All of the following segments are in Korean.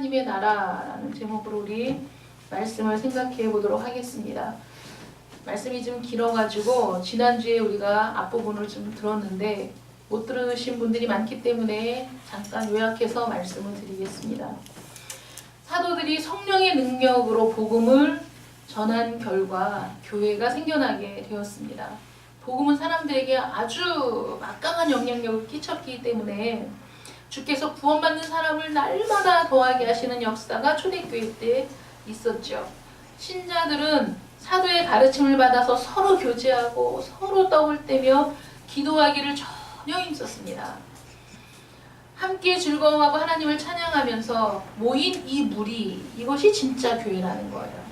하나님의 나라라는 제목으로 우리 말씀을 생각해 보도록 하겠습니다. 말씀이 좀 길어가지고 지난주에 우리가 앞부분을 좀 들었는데 못 들으신 분들이 많기 때문에 잠깐 요약해서 말씀을 드리겠습니다. 사도들이 성령의 능력으로 복음을 전한 결과 교회가 생겨나게 되었습니다. 복음은 사람들에게 아주 막강한 영향력을 끼쳤기 때문에 주께서 구원받는 사람을 날마다 더하게 하시는 역사가 초대교회 때 있었죠. 신자들은 사도의 가르침을 받아서 서로 교제하고 서로 떡을 떼며 기도하기를 전혀 힘썼습니다. 함께 즐거워하고 하나님을 찬양하면서 모인 이 무리, 이것이 진짜 교회라는 거예요.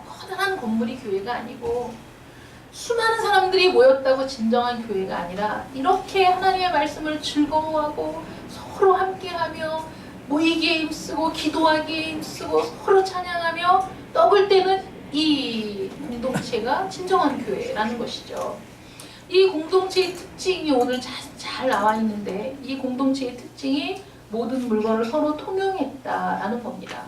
커다란 건물이 교회가 아니고 수많은 사람들이 모였다고 진정한 교회가 아니라 이렇게 하나님의 말씀을 즐거워하고 서로 함께하며 모이기에 힘쓰고 기도하기에 힘쓰고 서로 찬양하며 떡을 떼는 이 공동체가 진정한 교회라는 것이죠. 이 공동체의 특징이 오늘 잘 나와 있는데 이 공동체의 특징이 모든 물건을 서로 통용했다라는 겁니다.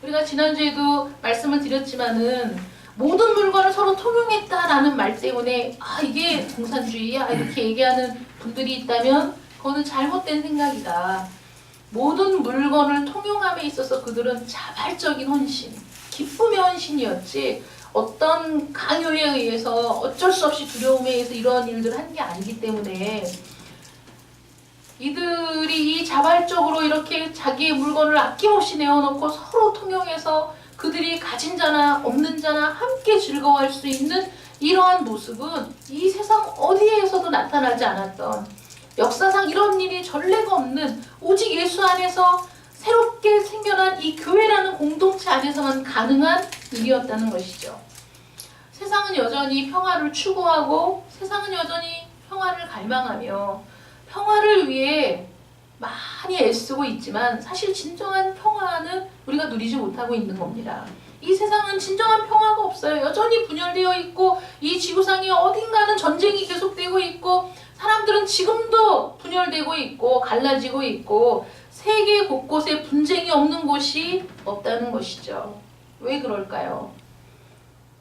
우리가 지난주에도 말씀을 드렸지만은 모든 물건을 서로 통용했다라는 말 때문에 이게 공산주의야 이렇게 얘기하는 분들이 있다면 그거는 잘못된 생각이다. 모든 물건을 통용함에 있어서 그들은 자발적인 헌신, 기쁨의 헌신이었지 어떤 강요에 의해서 어쩔 수 없이 두려움에 의해서 이러한 일들을 한 게 아니기 때문에 이들이 이 자발적으로 이렇게 자기의 물건을 아낌없이 내어놓고 서로 통용해서 그들이 가진 자나 없는 자나 함께 즐거워할 수 있는 이러한 모습은 이 세상 어디에서도 나타나지 않았던 역사상 이런 일이 전례가 없는 오직 예수 안에서 새롭게 생겨난 이 교회라는 공동체 안에서만 가능한 일이었다는 것이죠. 세상은 여전히 평화를 추구하고 세상은 여전히 평화를 갈망하며 평화를 위해 많이 애쓰고 있지만 사실 진정한 평화는 우리가 누리지 못하고 있는 겁니다. 이 세상은 진정한 평화가 없어요. 여전히 분열되어 있고 이 지구상에 어딘가는 전쟁이 계속되고 있고 사람들은 지금도 분열되고 있고 갈라지고 있고 세계 곳곳에 분쟁이 없는 곳이 없다는 것이죠. 왜 그럴까요?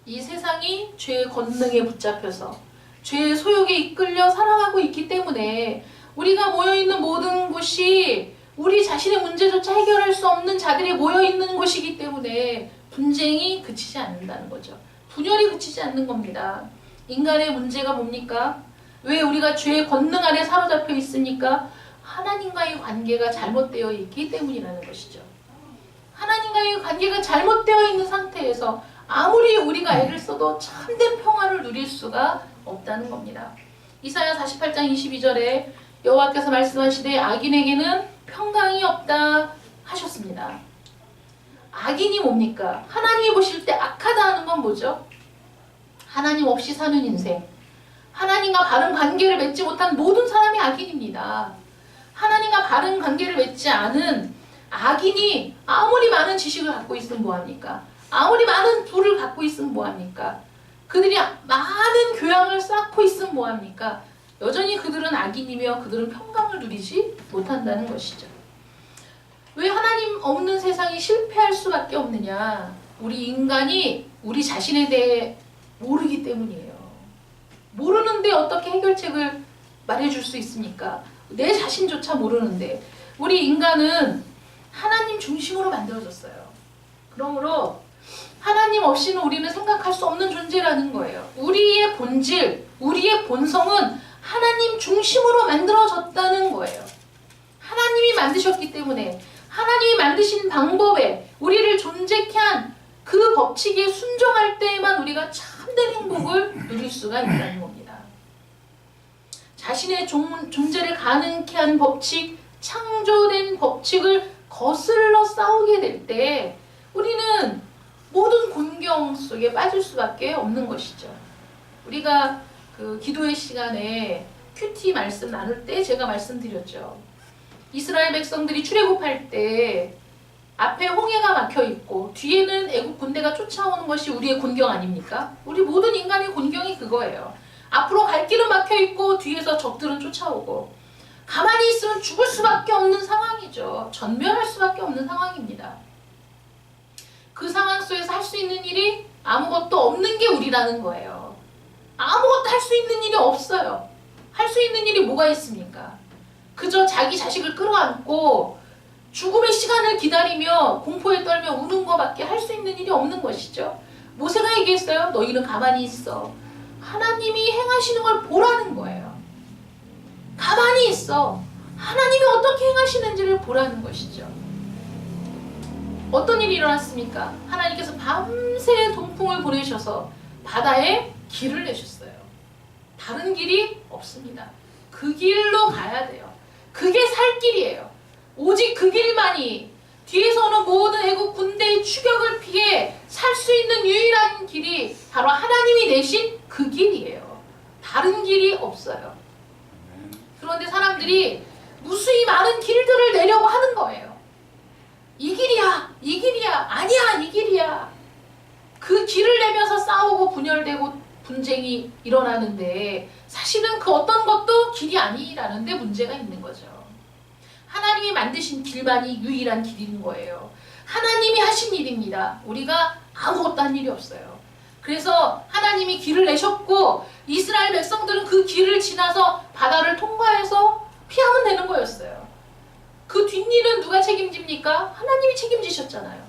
이 세상이 죄의 권능에 붙잡혀서 죄의 소욕에 이끌려 살아가고 있기 때문에 우리가 모여있는 모든 곳이 우리 자신의 문제조차 해결할 수 없는 자들이 모여있는 곳이기 때문에 분쟁이 그치지 않는다는 거죠. 분열이 그치지 않는 겁니다. 인간의 문제가 뭡니까? 왜 우리가 죄의 권능 안에 사로잡혀 있습니까? 하나님과의 관계가 잘못되어 있기 때문이라는 것이죠. 하나님과의 관계가 잘못되어 있는 상태에서 아무리 우리가 애를 써도 참된 평화를 누릴 수가 없다는 겁니다. 이사야 48장 22절에 여호와께서 말씀하시되 악인에게는 평강이 없다 하셨습니다. 악인이 뭡니까? 하나님이 보실 때 악하다 하는 건 뭐죠? 하나님 없이 사는 인생. 하나님과 바른 관계를 맺지 못한 모든 사람이 악인입니다. 하나님과 바른 관계를 맺지 않은 악인이 아무리 많은 지식을 갖고 있으면 뭐합니까? 아무리 많은 부를 갖고 있으면 뭐합니까? 그들이 많은 교양을 쌓고 있으면 뭐합니까? 여전히 그들은 악인이며 그들은 평강을 누리지 못한다는 것이죠. 왜 하나님 없는 세상이 실패할 수밖에 없느냐? 우리 인간이 우리 자신에 대해 모르기 때문이에요. 모르는데 어떻게 해결책을 말해줄 수 있습니까? 내 자신조차 모르는데 우리 인간은 하나님 중심으로 만들어졌어요. 그러므로 하나님 없이는 우리는 생각할 수 없는 존재라는 거예요. 우리의 본질, 우리의 본성은 하나님 중심으로 만들어졌다는 거예요. 하나님이 만드셨기 때문에 하나님이 만드신 방법에 우리를 존재케 한 그 법칙에 순종할 때에만 우리가 참된 행복을 누릴 수가 있다는 겁니다. 자신의 존재를 가능케 한 법칙, 창조된 법칙을 거슬러 싸우게 될 때 우리는 모든 곤경 속에 빠질 수밖에 없는 것이죠. 우리가 그 기도의 시간에 큐티 말씀 나눌 때 제가 말씀드렸죠. 이스라엘 백성들이 출애굽할 때 앞에 홍해가 막혀 있고 뒤에는 애국 군대가 쫓아오는 것이 우리의 곤경 아닙니까? 우리 모든 인간의 곤경이 그거예요. 앞으로 갈 길은 막혀 있고 뒤에서 적들은 쫓아오고 가만히 있으면 죽을 수밖에 없는 상황이죠. 전멸할 수밖에 없는 상황입니다. 할 수 있는 일이 아무것도 없는 게 우리라는 거예요. 아무것도 할 수 있는 일이 없어요. 할 수 있는 일이 뭐가 있습니까? 그저 자기 자식을 끌어안고 죽음의 시간을 기다리며 공포에 떨며 우는 것밖에 할 수 있는 일이 없는 것이죠. 모세가 얘기했어요. 너희는 가만히 있어. 하나님이 행하시는 걸 보라는 거예요. 가만히 있어. 하나님이 어떻게 행하시는지를 보라는 것이죠. 어떤 일이 일어났습니까? 하나님께서 밤새 동풍을 보내셔서 바다에 길을 내셨어요. 다른 길이 없습니다. 그 길로 가야 돼요. 그게 살 길이에요. 오직 그 길만이 뒤에서 오는 모든 애국 군대의 추격을 피해 살 수 있는 유일한 길이 바로 하나님이 내신 그 길이에요. 다른 길이 없어요. 그런데 사람들이 무수히 많은 길들을 내려고 하는 거예요. 이 길이야, 이 길이야, 아니야, 이 길이야. 그 길을 내면서 싸우고 분열되고 분쟁이 일어나는데 사실은 그 어떤 것도 길이 아니라는데 문제가 있는 거죠. 하나님이 만드신 길만이 유일한 길인 거예요. 하나님이 하신 일입니다. 우리가 아무것도 한 일이 없어요. 그래서 하나님이 길을 내셨고 이스라엘 백성들은 그 길을 지나서 바다를 통과해서 피하면 되는 거였어요. 그 뒷일은 누가 책임집니까? 하나님이 책임지셨잖아요.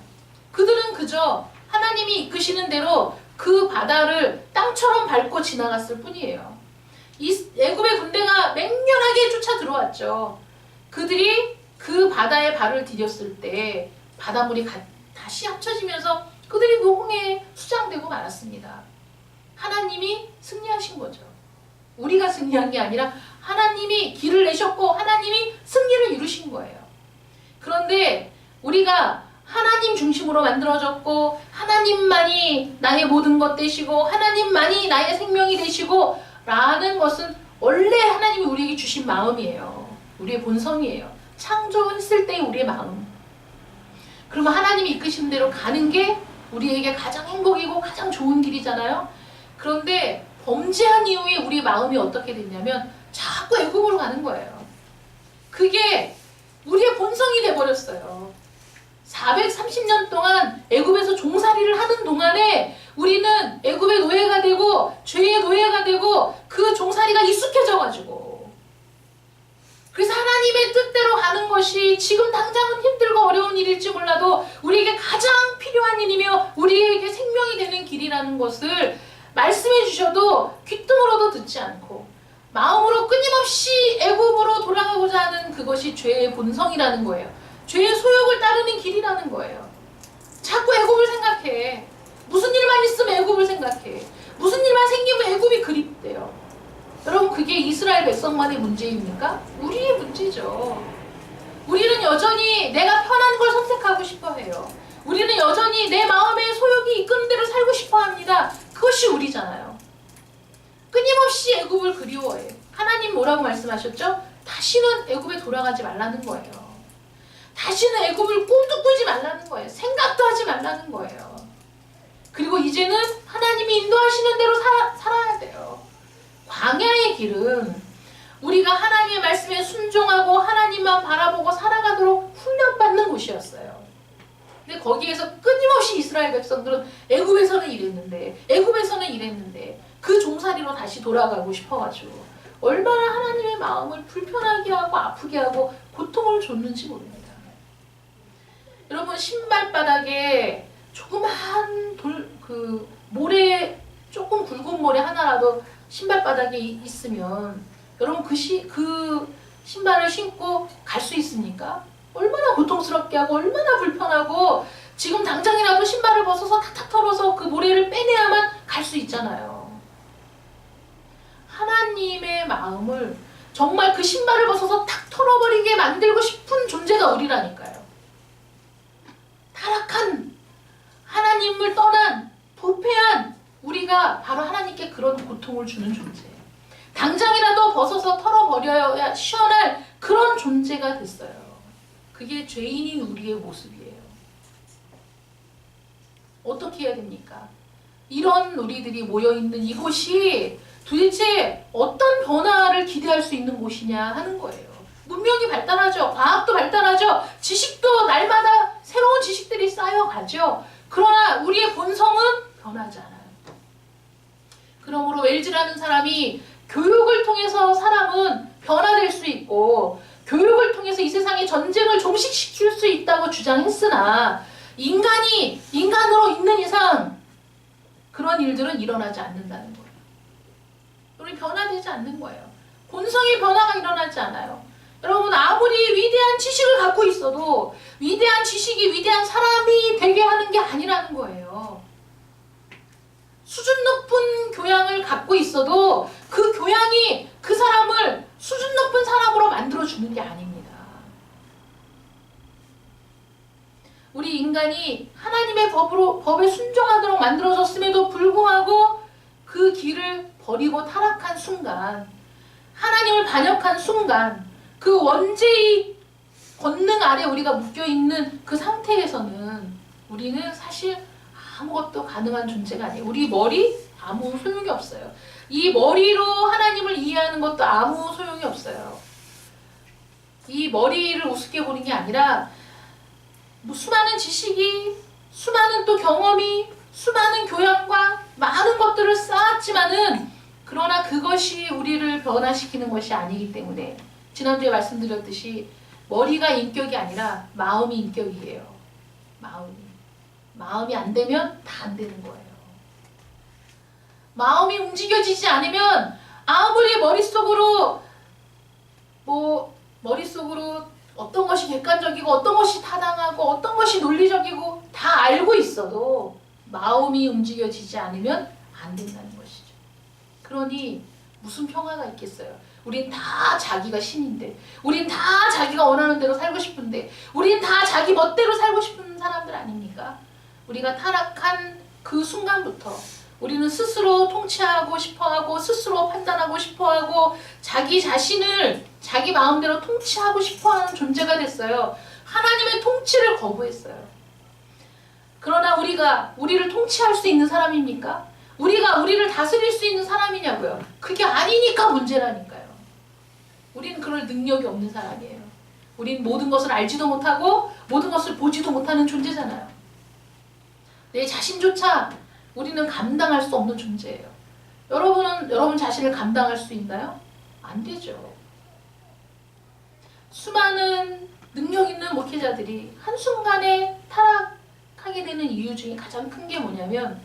그들은 그저 하나님이 이끄시는 대로 그 바다를 땅처럼 밟고 지나갔을 뿐이에요. 애굽의 군대가 맹렬하게 쫓아 들어왔죠. 그들이 그 바다에 발을 디뎠을 때 바닷물이 다시 합쳐지면서 그들이 그 홍해에 수장되고 말았습니다. 하나님이 승리하신 거죠. 우리가 승리한 게 아니라 하나님이 길을 내셨고 하나님이 승리를 이루신 거예요. 그런데 우리가 하나님 중심으로 만들어졌고 하나님만이 나의 모든 것 되시고 하나님만이 나의 생명이 되시고 라는 것은 원래 하나님이 우리에게 주신 마음이에요. 우리의 본성이에요. 창조했을 때의 우리의 마음. 그러면 하나님이 이끄시는 대로 가는 게 우리에게 가장 행복이고 가장 좋은 길이잖아요. 그런데 범죄한 이후에 우리 마음이 어떻게 됐냐면 자꾸 애굽으로 가는 거예요. 그게 우리의 본성이 돼버렸어요. 430년 동안 애굽에서 종살이를 하는 동안에 우리는 애굽의 노예가 되고 죄의 노예가 되고 그 종살이가 익숙해져가지고 그래서 하나님의 뜻대로 가는 것이 지금 당장은 힘들고 어려운 일일지 몰라도 우리에게 가장 필요한 일이며 우리에게 생명이 되는 길이라는 것을 말씀해 주셔도 귀뚱으로도 듣지 않고 마음으로 끊임없이 애굽으로 돌아가고자 하는 그것이 죄의 본성이라는 거예요. 죄의 소욕을 따르는 길이라는 거예요. 자꾸 애굽을 생각해. 무슨 일만 있으면 애굽을 생각해. 무슨 일만 생기면 애굽이 그립대요. 여러분 그게 이스라엘 백성만의 문제입니까? 우리의 문제죠. 우리는 여전히 내가 편한 걸 선택하고 싶어 해요. 우리는 여전히 내 마음의 소욕이 이끄는 대로 살고 싶어 합니다. 그것이 우리잖아요. 끊임없이 애굽을 그리워해. 하나님 뭐라고 말씀하셨죠? 다시는 애굽에 돌아가지 말라는 거예요. 다시는 애굽을 꿈도 꾸지 말라는 거예요. 생각도 하지 말라는 거예요. 그리고 이제는 하나님이 인도하시는 대로 살아야 돼요. 광야의 길은 우리가 하나님의 말씀에 순종하고 하나님만 바라보고 살아가도록 훈련받는 곳이었어요. 근데 거기에서 끊임없이 이스라엘 백성들은 애굽에서는 이랬는데 그 종살이로 다시 돌아가고 싶어가지고 얼마나 하나님의 마음을 불편하게 하고 아프게 하고 고통을 줬는지 모릅니다. 여러분 신발바닥에 조그만 모래 조금 굵은 모래 하나라도 신발바닥에 있으면 여러분 그 신발을 신고 갈 수 있습니까? 얼마나 고통스럽게 하고 얼마나 불편하고 지금 당장이라도 신발을 벗어서 탁탁 털어서 그 모래를 빼내야만 갈 수 있잖아요. 하나님의 마음을 정말 그 신발을 벗어서 탁 털어버리게 만들고 싶은 존재가 우리라니까요. 타락한 하나님을 떠난 부패한 우리가 바로 하나님께 그런 고통을 주는 존재예요. 당장이라도 벗어서 털어버려야 시원할 그런 존재가 됐어요. 그게 죄인인 우리의 모습이에요. 어떻게 해야 됩니까? 이런 우리들이 모여있는 이곳이 도대체 어떤 변화를 기대할 수 있는 곳이냐 하는 거예요. 문명이 발달하죠. 과학도 발달하죠. 지식도 날마다 새로운 지식들이 쌓여가죠. 그러나 우리의 본성은 변하지 않아요. 그러므로 웰즈라는 사람이 교육을 통해서 사람은 변화될 수 있고 교육을 통해서 이 세상의 전쟁을 종식시킬 수 있다고 주장했으나 인간이 인간으로 있는 이상 그런 일들은 일어나지 않는다는 거예요. 우리 변화되지 않는 거예요. 본성의 변화가 일어나지 않아요. 여러분 아무리 위대한 지식을 갖고 있어도 위대한 지식이 위대한 사람이 되게 하는 게 아니라는 거예요. 수준 높은 교양을 갖고 있어도 그 교양이 그 사람을 수준 높은 사람으로 만들어주는 게 아닙니다. 우리 인간이 하나님의 법에 순종하도록 만들어졌음에도 불구하고 그 길을 버리고 타락한 순간, 하나님을 반역한 순간, 그 원죄의 권능 아래 우리가 묶여있는 그 상태에서는 우리는 사실 아무것도 가능한 존재가 아니에요. 우리 머리 아무 소용이 없어요. 이 머리로 하나님을 이해하는 것도 아무 소용이 없어요. 이 머리를 우습게 보는 게 아니라 수많은 지식이, 수많은 또 경험이, 수많은 교양과 많은 것들을 쌓았지만은 그러나 그것이 우리를 변화시키는 것이 아니기 때문에 지난주에 말씀드렸듯이 머리가 인격이 아니라 마음이 인격이에요. 마음이 안 되면 다 안 되는 거예요. 마음이 움직여지지 않으면 아무리 머릿속으로 어떤 것이 객관적이고 어떤 것이 타당하고 어떤 것이 논리적이고 다 알고 있어도 마음이 움직여지지 않으면 안 된다는 것이죠. 그러니 무슨 평화가 있겠어요? 우린 다 자기가 신인데, 우린 다 자기가 원하는 대로 살고 싶은데, 우린 다 자기 멋대로 살고 싶은 사람들 아닙니까? 우리가 타락한 그 순간부터 우리는 스스로 통치하고 싶어하고 스스로 판단하고 싶어하고 자기 자신을 자기 마음대로 통치하고 싶어하는 존재가 됐어요. 하나님의 통치를 거부했어요. 그러나 우리를 통치할 수 있는 사람입니까? 우리가 우리를 다스릴 수 있는 사람이냐고요? 그게 아니니까 문제라니까요. 우리는 그럴 능력이 없는 사람이에요. 우리는 모든 것을 알지도 못하고 모든 것을 보지도 못하는 존재잖아요. 내 자신조차 우리는 감당할 수 없는 존재예요. 여러분 자신을 감당할 수 있나요? 안 되죠. 수많은 능력 있는 목회자들이 한순간에 타락하게 되는 이유 중에 가장 큰 게 뭐냐면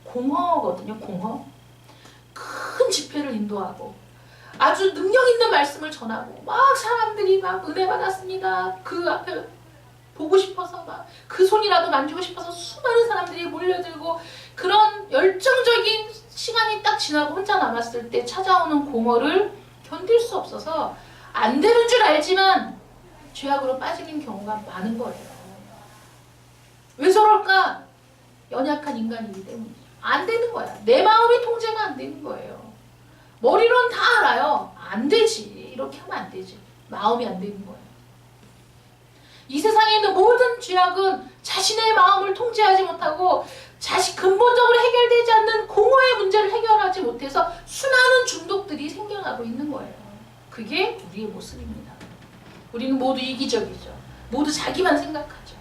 공허거든요. 공허. 큰 집회를 인도하고 아주 능력 있는 말씀을 전하고 막 사람들이 막 은혜 받았습니다. 그 앞에 보고 싶어서 막 그 손이라도 만지고 싶어서 수많은 사람들이 몰려들고 그런 열정적인 시간이 딱 지나고 혼자 남았을 때 찾아오는 공허를 견딜 수 없어서 안 되는 줄 알지만 죄악으로 빠지는 경우가 많은 거예요. 왜 저럴까? 연약한 인간이기 때문에 안 되는 거야. 내 마음이 통제가 안 되는 거예요. 머리로는 다 알아요. 안 되지. 이렇게 하면 안 되지. 마음이 안 되는 거예요. 이 세상에 있는 모든 죄악은 자신의 마음을 통제하지 못하고 근본적으로 해결되지 않는 공허의 문제를 해결하지 못해서 수많은 중독들이 생겨나고 있는 거예요. 그게 우리의 모습입니다. 우리는 모두 이기적이죠. 모두 자기만 생각하죠.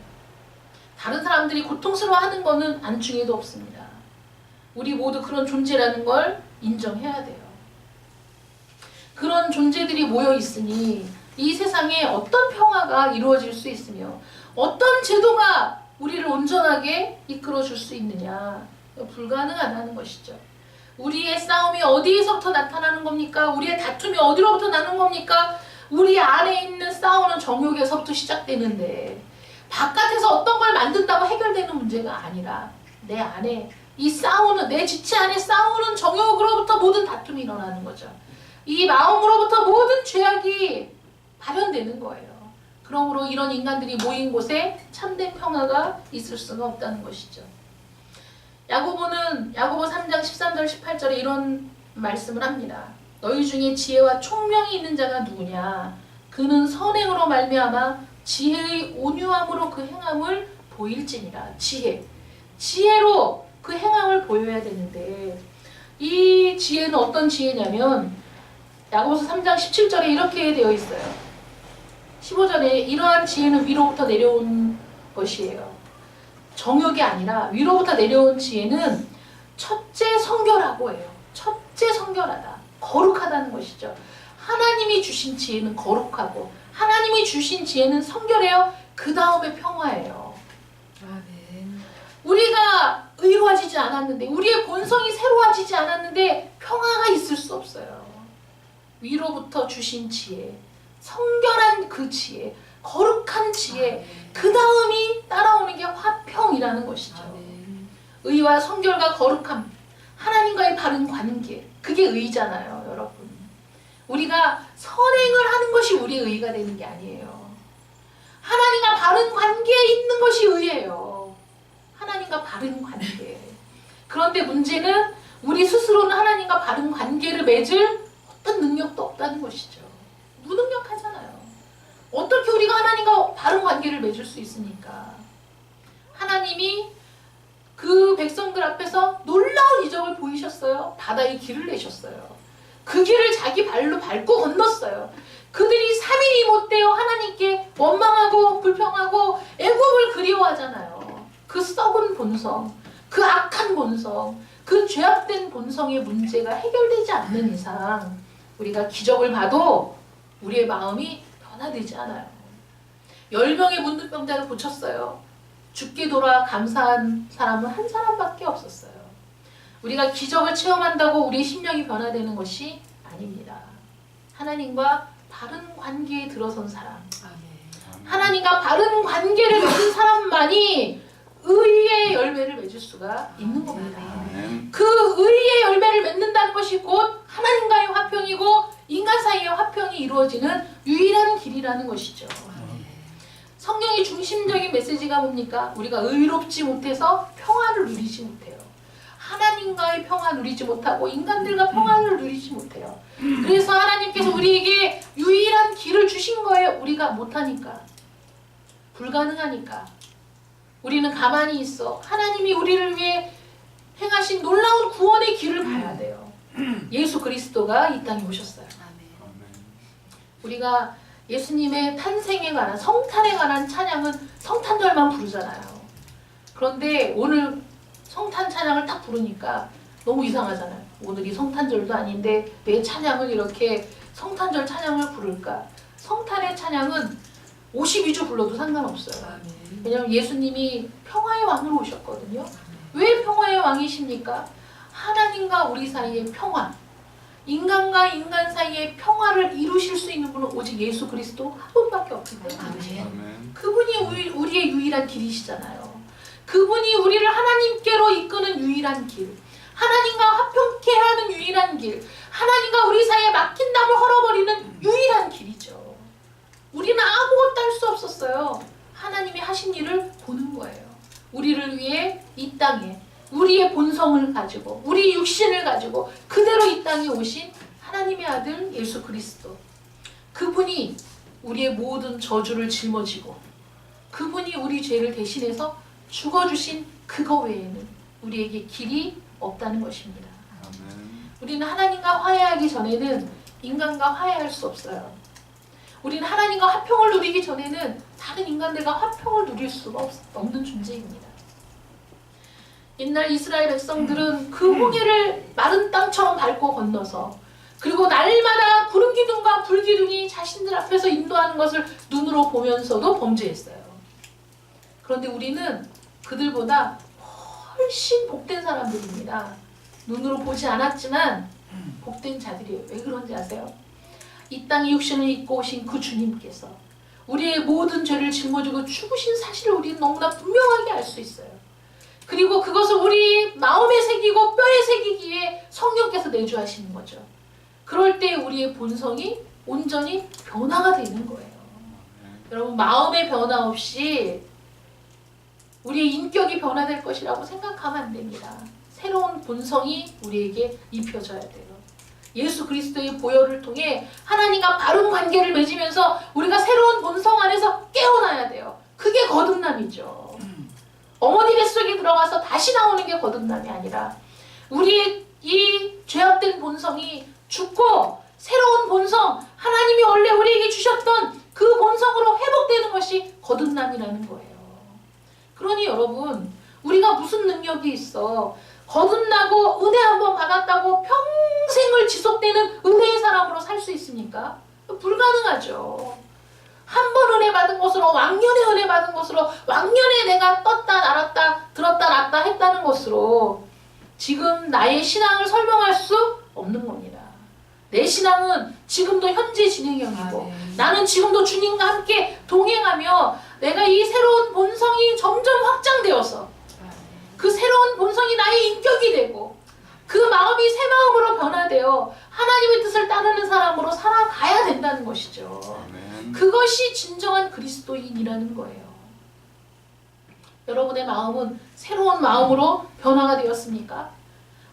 다른 사람들이 고통스러워하는 거는 안중에도 없습니다. 우리 모두 그런 존재라는 걸 인정해야 돼요. 그런 존재들이 모여 있으니 이 세상에 어떤 평화가 이루어질 수 있으며 어떤 제도가 우리를 온전하게 이끌어줄 수 있느냐? 불가능하다는 것이죠. 우리의 싸움이 어디에서부터 나타나는 겁니까? 우리의 다툼이 어디로부터 나는 겁니까? 우리 안에 있는 싸우는 정욕에서부터 시작되는데 바깥에서 어떤 걸 만든다고 해결되는 문제가 아니라 내 안에 내 지체 안에 싸우는 정욕으로부터 모든 다툼이 일어나는 거죠. 이 마음으로부터 모든 죄악이 발현되는 거예요. 그러므로 이런 인간들이 모인 곳에 참된 평화가 있을 수가 없다는 것이죠. 야고보 3장 13절 18절에 이런 말씀을 합니다. 너희 중에 지혜와 총명이 있는 자가 누구냐? 그는 선행으로 말미암아 지혜의 온유함으로 그 행함을 보일지니라. 지혜로 그 행함을 보여야 되는데 이 지혜는 어떤 지혜냐면 야고보서 3장 17절에 이렇게 되어 있어요. 15절에 이러한 지혜는 위로부터 내려온 것이에요. 정욕이 아니라 위로부터 내려온 지혜는 첫째 성결하고 해요. 첫째 성결하다. 거룩하다는 것이죠. 하나님이 주신 지혜는 거룩하고 하나님이 주신 지혜는 성결해요. 그 다음에 평화예요. 아멘. 우리가 의로워지지 않았는데 우리의 본성이 새로워지지 않았는데 평화가 있을 수 없어요. 위로부터 주신 지혜, 성결한 그 지혜, 거룩한 지혜, 그 다음이 따라오는 게 화평이라는 것이죠. 아멘. 의와 성결과 거룩함, 하나님과의 바른 관계, 그게 의잖아요, 여러분. 우리가 선행을 하는 것이 우리의 의가 되는 게 아니에요. 하나님과 바른 관계에 있는 것이 의예요. 하나님과 바른 관계. 그런데 문제는 우리 스스로는 하나님과 바른 관계를 맺을 어떤 능력도 없다는 것이죠. 무능력하잖아요. 어떻게 우리가 하나님과 바른 관계를 맺을 수 있습니까? 하나님이 그 백성들 앞에서 놀라운 이적을 보이셨어요. 바다에 길을 내셨어요. 그 길을 자기 발로 밟고 건넜어요. 그들이 3일이 못되어 하나님께 원망하고 불평하고 애굽을 그리워하잖아요. 그 썩은 본성, 그 악한 본성, 그 죄악된 본성의 문제가 해결되지 않는 이상 우리가 기적을 봐도 우리의 마음이 변화되지 않아요. 10명의 문둥병자를 고쳤어요. 죽게 돌아 감사한 사람은 한 사람밖에 없었어요. 우리가 기적을 체험한다고 우리의 심령이 변화되는 것이 아닙니다. 하나님과 바른 관계에 들어선 사람, 아멘. 하나님과 바른 관계를 맺은 사람만이 의의 열매를 맺을 수가 있는 겁니다. 그 의의 열매를 맺는다는 것이 곧 하나님과의 화평이고 인간 사이의 화평이 이루어지는 유일한 길이라는 것이죠. 성경의 중심적인 메시지가 뭡니까? 우리가 의롭지 못해서 평화를 누리지 못해요. 하나님과의 평화 누리지 못하고 인간들과 평화를 누리지 못해요. 그래서 하나님께서 우리에게 유일한 길을 주신 거예요. 우리가 못하니까. 불가능하니까. 우리는 가만히 있어. 하나님이 우리를 위해 행하신 놀라운 구원의 길을 봐야 돼요. 예수 그리스도가 이 땅에 오셨어요. 우리가 예수님의 탄생에 관한, 성탄에 관한 찬양은 성탄절만 부르잖아요. 그런데 오늘 성탄 찬양을 딱 부르니까 너무 이상하잖아요. 오늘이 성탄절도 아닌데 왜 찬양을 이렇게 성탄절 찬양을 부를까? 성탄의 찬양은 52주 불러도 상관없어요. 왜냐하면 예수님이 평화의 왕으로 오셨거든요. 왜 평화의 왕이십니까? 하나님과 우리 사이의 평화, 인간과 인간 사이의 평화를 이루실 수 있는 분은 오직 예수 그리스도 한 분밖에 없기 때문에 그분이 우리의 유일한 길이시잖아요. 그분이 우리를 하나님께로 이끄는 유일한 길, 하나님과 화평케 하는 유일한 길, 하나님과 우리 사이에 막힌 담을 헐어버리는 유일한 길이죠. 우리는 아무것도 할 수 없었어요. 하나님이 하신 일을 보는 거예요. 우리를 위해 이 땅에 우리의 본성을 가지고 우리 육신을 가지고 그대로 이 땅에 오신 하나님의 아들 예수 그리스도, 그분이 우리의 모든 저주를 짊어지고 그분이 우리 죄를 대신해서 죽어주신 그거 외에는 우리에게 길이 없다는 것입니다. 우리는 하나님과 화해하기 전에는 인간과 화해할 수 없어요. 우리는 하나님과 화평을 누리기 전에는 다른 인간들과 화평을 누릴 수가 없는 존재입니다. 옛날 이스라엘 백성들은 그 홍해를 마른 땅처럼 밟고 건너서, 그리고 날마다 구름 기둥과 불 기둥이 자신들 앞에서 인도하는 것을 눈으로 보면서도 범죄했어요. 그런데 우리는 그들보다 훨씬 복된 사람들입니다. 눈으로 보지 않았지만 복된 자들이에요. 왜 그런지 아세요? 이 땅에 육신을 입고 오신 그 주님께서 우리의 모든 죄를 짊어지고 죽으신 사실을 우리는 너무나 분명하게 알 수 있어요. 그리고 그것을 우리 마음에 새기고 뼈에 새기기에 성령께서 내주하시는 거죠. 그럴 때 우리의 본성이 온전히 변화가 되는 거예요. 여러분, 마음의 변화 없이 우리의 인격이 변화될 것이라고 생각하면 안 됩니다. 새로운 본성이 우리에게 입혀져야 돼요. 예수 그리스도의 보혈을 통해 하나님과 바른 관계를 맺으면서 우리가 새로운 본성 안에서 깨어나야 돼요. 그게 거듭남이죠. 어머니 뱃속에 들어가서 다시 나오는 게 거듭남이 아니라 우리의 이 죄악된 본성이 죽고 새로운 본성, 하나님이 원래 우리에게 주셨던 그 본성으로 회복되는 것이 거듭남이라는 거예요. 그러니 여러분, 우리가 무슨 능력이 있어? 거듭나고 은혜 한번 받았다고 평생을 지속되는 은혜의 사람으로 살 수 있습니까? 불가능하죠. 한 번 은혜 받은 것으로, 왕년에 은혜 받은 것으로, 왕년에 내가 떴다 날았다 들었다 놨다 했다는 것으로 지금 나의 신앙을 설명할 수 없는 겁니다. 내 신앙은 지금도 현재 진행형이고 나는 지금도 주님과 함께 동행하며 내가 이 새로운 본성이 점점 확장되어서 그 새로운 본성이 나의 인격이 되고 그 마음이 새 마음으로 변화되어 하나님의 뜻을 따르는 사람으로 살아가야 된다는 것이죠. 그것이 진정한 그리스도인이라는 거예요. 여러분의 마음은 새로운 마음으로 변화가 되었습니까?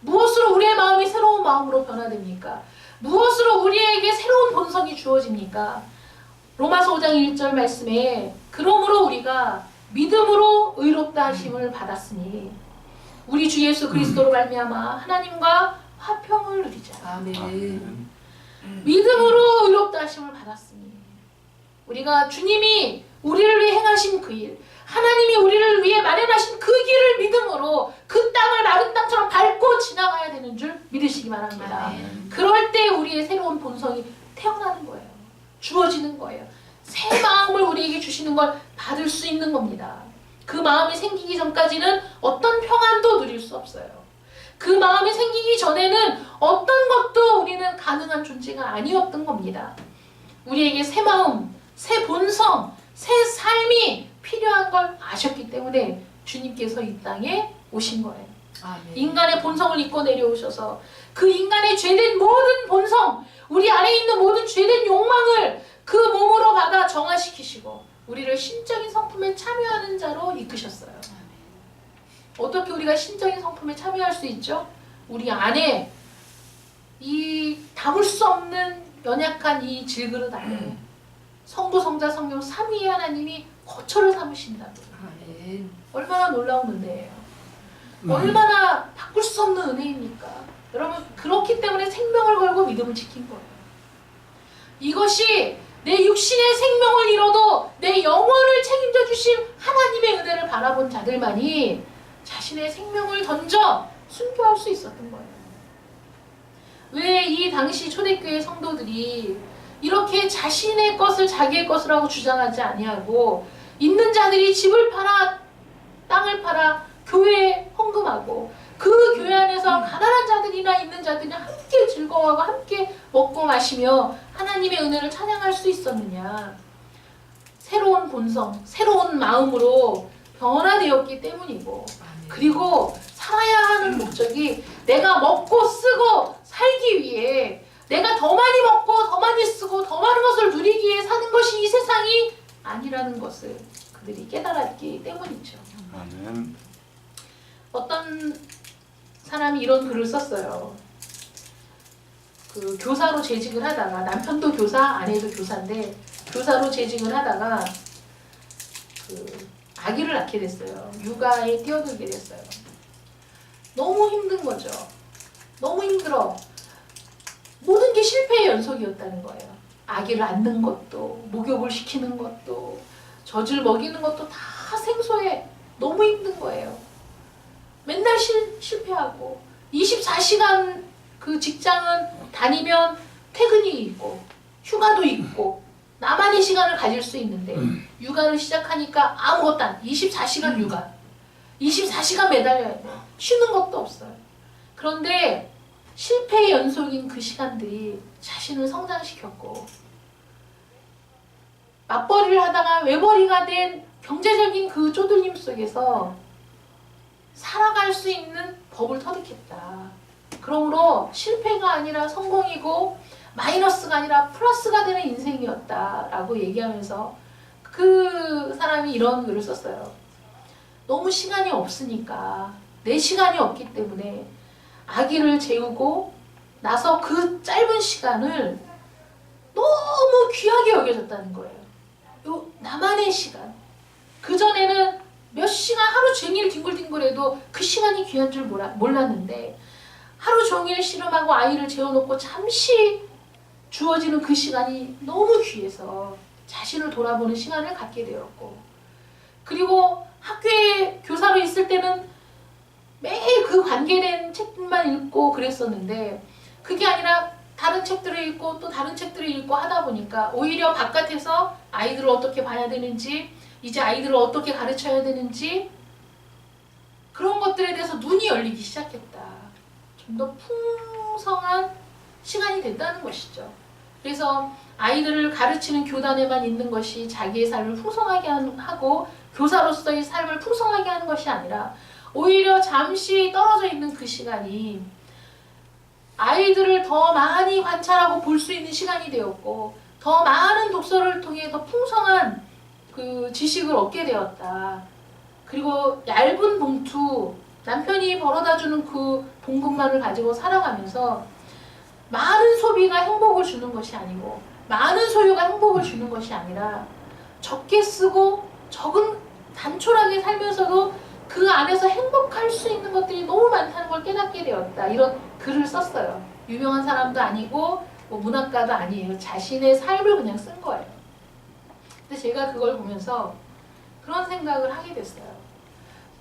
무엇으로 우리의 마음이 새로운 마음으로 변화됩니까? 무엇으로 우리에게 새로운 본성이 주어집니까? 로마서 5장 1절 말씀에 그러므로 우리가 믿음으로 의롭다 하심을 받았으니 우리 주 예수 그리스도로 말미암아 하나님과 화평을 누리자. 아멘. 믿음으로 의롭다 하심을 받았으니 우리가 주님이 우리를 위해 행하신 그 일, 하나님이 우리를 위해 마련하신 그 길을 믿음으로 그 땅을 마른 땅처럼 밟고 지나가야 되는 줄 믿으시기 바랍니다. 아멘. 그럴 때 우리의 새로운 본성이 태어나는 거예요. 주어지는 거예요. 새 마음을 우리에게 주시는 걸 받을 수 있는 겁니다. 그 마음이 생기기 전까지는 어떤 평안도 누릴 수 없어요. 그 마음이 생기기 전에는 어떤 것도 우리는 가능한 존재가 아니었던 겁니다. 우리에게 새 마음, 새 본성, 새 삶이 필요한 걸 아셨기 때문에 주님께서 이 땅에 오신 거예요. 아멘. 인간의 본성을 입고 내려오셔서 그 인간의 죄된 모든 본성, 우리 안에 있는 모든 죄된 욕망을 그 몸으로 받아 정화시키시고 우리를 신적인 성품에 참여하는 자로 이끄셨어요. 어떻게 우리가 신적인 성품에 참여할 수 있죠? 우리 안에 이 담을 수 없는 연약한 이 질그릇 안에 성부, 성자, 성령 삼위의 하나님이 거처를 삼으신다고요. 아멘. 얼마나 놀라운 은혜예요. 얼마나 바꿀 수 없는 은혜입니까? 여러분, 그렇기 때문에 생명을 걸고 믿음을 지킨 거예요. 이것이 내 육신의 생명을 잃어도 내 영혼을 책임져 주신 하나님의 은혜를 바라본 자들만이 자신의 생명을 던져 순교할 수 있었던 거예요. 왜 이 당시 초대교회 성도들이 이렇게 자신의 것을 자기의 것이라고 주장하지 아니하고 있는 자들이 집을 팔아 땅을 팔아 교회에 헌금하고 그 교회 안에서 가난한 자들이나 있는 자들이 함께 즐거워하고 함께 먹고 마시며 하나님의 은혜를 찬양할 수 있었느냐? 새로운 본성, 새로운 마음으로 변화되었기 때문이고 그리고 살아야 하는 목적이 내가 먹고 쓰고 살기 위해 내가 더 많이 먹고 더 많이 쓰고 더 많은 것을 누리기 위해 사는 것이 이 세상이 아니라는 것을 그들이 깨달았기 때문이죠. 아멘. 어떤 사람이 이런 글을 썼어요. 그 교사로 재직을 하다가 남편도 교사, 아내도 교사인데 교사로 재직을 하다가 그 아기를 낳게 됐어요. 육아에 뛰어들게 됐어요. 너무 힘든 거죠. 너무 힘들어. 모든 게 실패의 연속이었다는 거예요. 아기를 안는 것도, 목욕을 시키는 것도, 젖을 먹이는 것도 다 생소해. 너무 힘든 거예요. 맨날 실패하고 24시간 그 직장은 다니면 퇴근이 있고 휴가도 있고 나만의 시간을 가질 수 있는데 육아를 시작하니까 아무것도 안 24시간 육아 24시간 매달려야 돼. 쉬는 것도 없어요. 그런데 실패의 연속인 그 시간들이 자신을 성장시켰고 맞벌이를 하다가 외벌이가 된 경제적인 그 쪼들림 속에서 살아갈 수 있는 법을 터득했다. 그러므로 실패가 아니라 성공이고 마이너스가 아니라 플러스가 되는 인생이었다라고 얘기하면서 그 사람이 이런 글을 썼어요. 너무 시간이 없으니까 내 시간이 없기 때문에 아기를 재우고 나서 그 짧은 시간을 너무 귀하게 여겨졌다는 거예요. 요 나만의 시간. 그전에는 몇 시간 하루 종일 뒹굴뒹굴해도 그 시간이 귀한 줄 몰랐는데 하루 종일 씨름하고 아이를 재워놓고 잠시 주어지는 그 시간이 너무 귀해서 자신을 돌아보는 시간을 갖게 되었고 그리고 학교에 교사로 있을 때는 매일 그 관계된 책만 읽고 그랬었는데 그게 아니라 다른 책들을 읽고 또 다른 책들을 읽고 하다 보니까 오히려 바깥에서 아이들을 어떻게 봐야 되는지, 이제 아이들을 어떻게 가르쳐야 되는지 그런 것들에 대해서 눈이 열리기 시작했다. 좀 더 풍성한 시간이 됐다는 것이죠. 그래서 아이들을 가르치는 교단에만 있는 것이 자기의 삶을 풍성하게 하고 교사로서의 삶을 풍성하게 하는 것이 아니라 오히려 잠시 떨어져 있는 그 시간이 아이들을 더 많이 관찰하고 볼 수 있는 시간이 되었고 더 많은 독서를 통해 더 풍성한 그 지식을 얻게 되었다. 그리고 얇은 봉투, 남편이 벌어다주는 그 봉급만을 가지고 살아가면서 많은 소비가 행복을 주는 것이 아니고 많은 소유가 행복을 주는 것이 아니라 적게 쓰고 적은 단촐하게 살면서도 그 안에서 행복할 수 있는 것들이 너무 많다는 걸 깨닫게 되었다. 이런 글을 썼어요. 유명한 사람도 아니고 뭐 문학가도 아니에요. 자신의 삶을 그냥 쓴 거예요. 근데 제가 그걸 보면서 그런 생각을 하게 됐어요.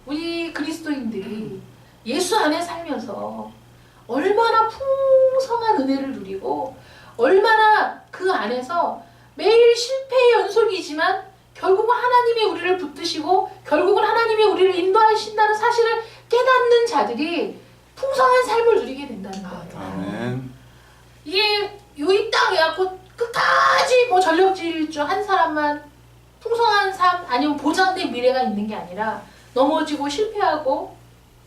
우리 그리스도인들이 예수 안에 살면서 얼마나 풍성한 은혜를 누리고 얼마나 그 안에서 매일 실패의 연속이지만 결국은 하나님이 우리를 붙드시고 결국은 하나님이 우리를 인도하신다는 사실을 깨닫는 자들이 풍성한 삶을 누리게 된다는 거예요. 아멘. 이게 여기 딱 해갖고 끝까지 뭐 전력질주 한 사람만 풍성한 삶 아니면 보장된 미래가 있는 게 아니라 넘어지고 실패하고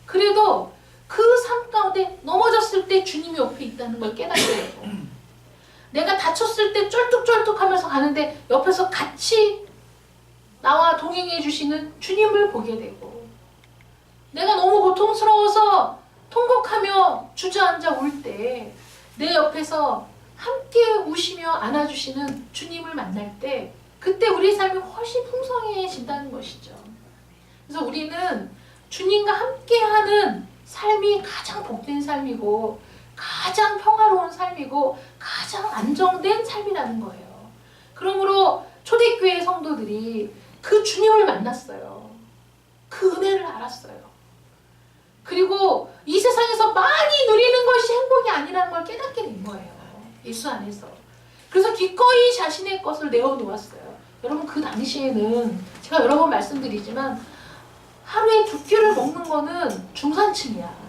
그래도 그 삶 가운데 넘어졌을 때 주님이 옆에 있다는 걸 깨닫게 되고 내가 다쳤을 때 쩔뚝쩔뚝 하면서 가는데 옆에서 같이 나와 동행해 주시는 주님을 보게 되고 내가 너무 고통스러워서 통곡하며 주저앉아 울 때 내 옆에서 함께 우시며 안아주시는 주님을 만날 때 그때 우리의 삶이 훨씬 풍성해진다는 것이죠. 그래서 우리는 주님과 함께하는 삶이 가장 복된 삶이고 가장 평화로운 삶이고 가장 안정된 삶이라는 거예요. 그러므로 초대교회 성도들이 그 주님을 만났어요. 그 은혜를 알았어요. 그리고 이 세상에서 많이 누리는 것이 행복이 아니라는 걸 깨닫게 된 거예요. 예수 안에서. 그래서 기꺼이 자신의 것을 내어놓았어요. 여러분 그 당시에는 제가 여러 번 말씀드리지만 하루에 2끼를 먹는 거는 중산층이야.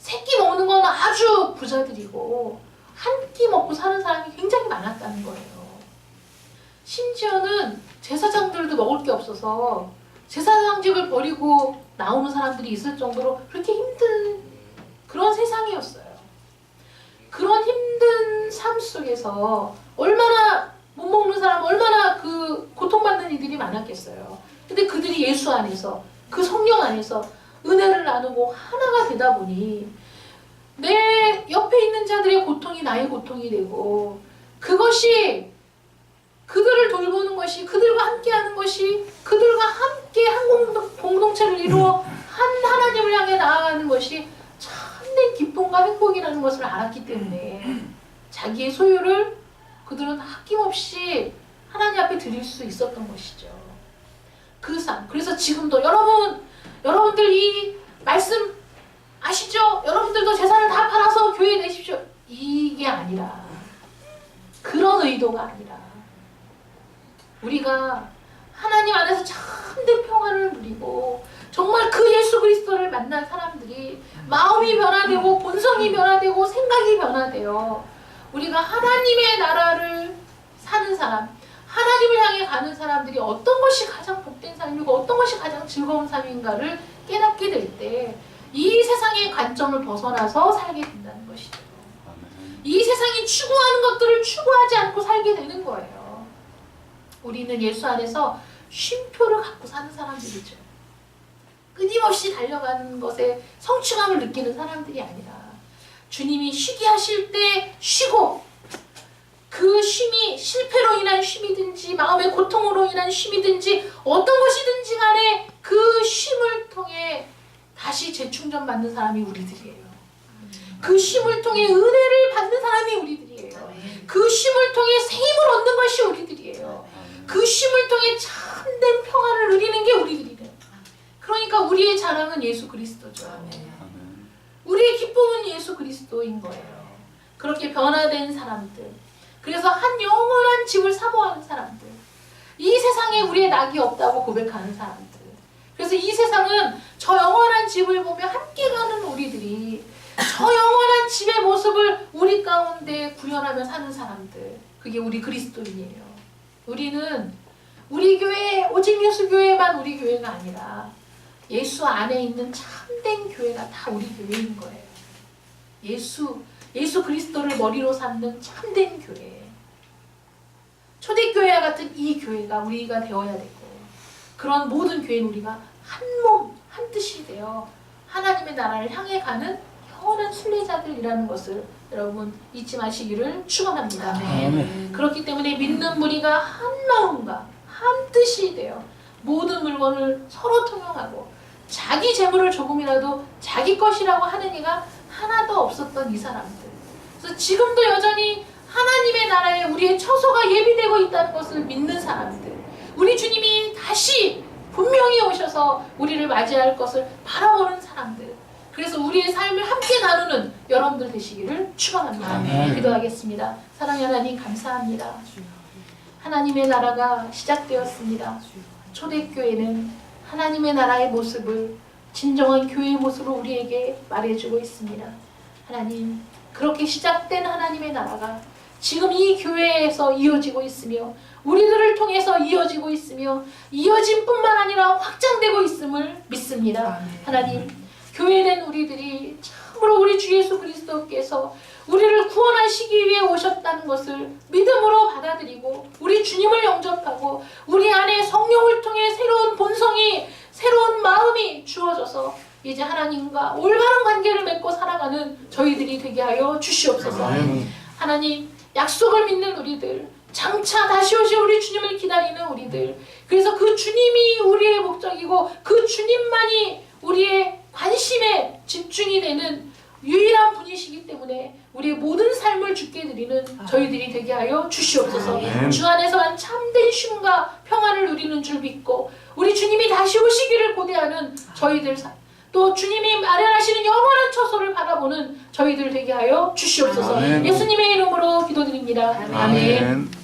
3끼 먹는 건 아주 부자들이고 한 끼 먹고 사는 사람이 굉장히 많았다는 거예요. 심지어는 제사장들도 먹을 게 없어서 제사장직을 버리고 나오는 사람들이 있을 정도로 그렇게 힘든 그런 세상이었어요. 그런 힘든 삶 속에서 얼마나 못 먹는 사람, 얼마나 그 고통받는 이들이 많았겠어요. 근데 그들이 예수 안에서, 그 성령 안에서 은혜를 나누고 하나가 되다 보니 내 옆에 있는 자들의 고통이 나의 고통이 되고 그것이 그들을 돌보는 것이, 그들과 함께하는 것이, 그들과 함께 한 공동체를 이루어 한 하나님을 향해 나아가는 것이 참된 기쁨과 행복이라는 것을 알았기 때문에 자기의 소유를 그들은 아낌없이 하나님 앞에 드릴 수 있었던 것이죠. 그 삶. 그래서 지금도 여러분들 이 말씀 아시죠? 여러분들도 재산을 다 팔아서 교회에 내십시오. 이게 아니라, 그런 의도가 아니라 우리가 하나님 안에서 참된 평화를 누리고 정말 그 예수 그리스도를 만난 사람들이 마음이 변화되고 본성이 변화되고 생각이 변화되어 우리가 하나님의 나라를 사는 사람, 하나님을 향해 가는 사람들이 어떤 것이 가장 복된 삶이고 어떤 것이 가장 즐거운 삶인가를 깨닫게 될 때 이 세상의 관점을 벗어나서 살게 된다는 것이죠. 이 세상이 추구하는 것들을 추구하지 않고 살게 되는 거예요. 우리는 예수 안에서 쉼표를 갖고 사는 사람들이죠. 끊임없이 달려가는 것에 성취감을 느끼는 사람들이 아니라 주님이 쉬게 하실 때 쉬고 그 쉼이 실패로 인한 쉼이든지 마음의 고통으로 인한 쉼이든지 어떤 것이든지 간에 그 쉼을 통해 다시 재충전받는 사람이 우리들이에요. 그 쉼을 통해 은혜를 받는 사람이 우리들이에요. 그 쉼을 통해 새 힘을 얻는 것이 우리들이에요. 그 쉼을 통해 참된 참된 평안을 누리는 게 우리들이래요. 그러니까 우리의 자랑은 예수 그리스도죠. 아멘. 우리의 기쁨은 예수 그리스도인 거예요. 그렇게 변화된 사람들, 그래서 한 영원한 집을 사모하는 사람들, 이 세상에 우리의 낙이 없다고 고백하는 사람들, 그래서 이 세상은 저 영원한 집을 보며 함께 가는 우리들이 저 영원한 집의 모습을 우리 가운데 구현하며 사는 사람들, 그게 우리 그리스도인이에요. 우리는 우리 교회, 오직 예수 교회만 우리 교회가 아니라 예수 안에 있는 참된 교회가 다 우리 교회인 거예요. 예수 그리스도를 머리로 삼는 참된 교회. 초대교회와 같은 이 교회가 우리가 되어야 되고, 그런 모든 교회는 우리가 한 몸, 한 뜻이 되어 하나님의 나라를 향해 가는 영원한 순례자들이라는 것을 여러분 잊지 마시기를 축원합니다. 그렇기 때문에 믿는 무리가 한 마음과 한 뜻이 되어 모든 물건을 서로 통용하고 자기 재물을 조금이라도 자기 것이라고 하는 이가 하나도 없었던 이 사람들. 그래서 지금도 여전히 하나님의 나라에 우리의 처소가 예비되고 있다는 것을 믿는 사람들. 우리 주님이 다시 분명히 오셔서 우리를 맞이할 것을 바라보는 사람들. 그래서 우리의 삶을 함께 나누는 여러분들 되시기를 축원합니다. 기도하겠습니다. 사랑의 하나님 감사합니다. 하나님의 나라가 시작되었습니다. 초대교회는 하나님의 나라의 모습을 진정한 교회의 모습으로 우리에게 말해주고 있습니다. 하나님, 그렇게 시작된 하나님의 나라가 지금 이 교회에서 이어지고 있으며 우리들을 통해서 이어지고 있으며 이어진 뿐만 아니라 확장되고 있음을 믿습니다. 하나님, 교회된 우리들이 참으로 우리 주 예수 그리스도께서 우리를 구원하시기 위해 오셨다는 것을 믿음으로 받아들이고 우리 주님을 영접하고 우리 안에 성령을 통해 새로운 본성이, 새로운 마음이 주어져서 이제 하나님과 올바른 관계를 맺고 살아가는 저희들이 되게 하여 주시옵소서. 하나님, 약속을 믿는 우리들, 장차 다시 오실 우리 주님을 기다리는 우리들, 그래서 그 주님이 우리의 목적이고 그 주님만이 우리의 관심에 집중이 되는 유일한 분이시기 때문에 우리의 모든 삶을 주께 드리는 저희들이 되게 하여 주시옵소서. 주 안에서만 참된 쉼과 평안을 누리는 줄 믿고 우리 주님이 다시 오시기를 고대하는 저희들, 또 주님이 마련하시는 영원한 처소를 바라보는 저희들 되게 하여 주시옵소서. 예수님의 이름으로 기도드립니다. 아멘.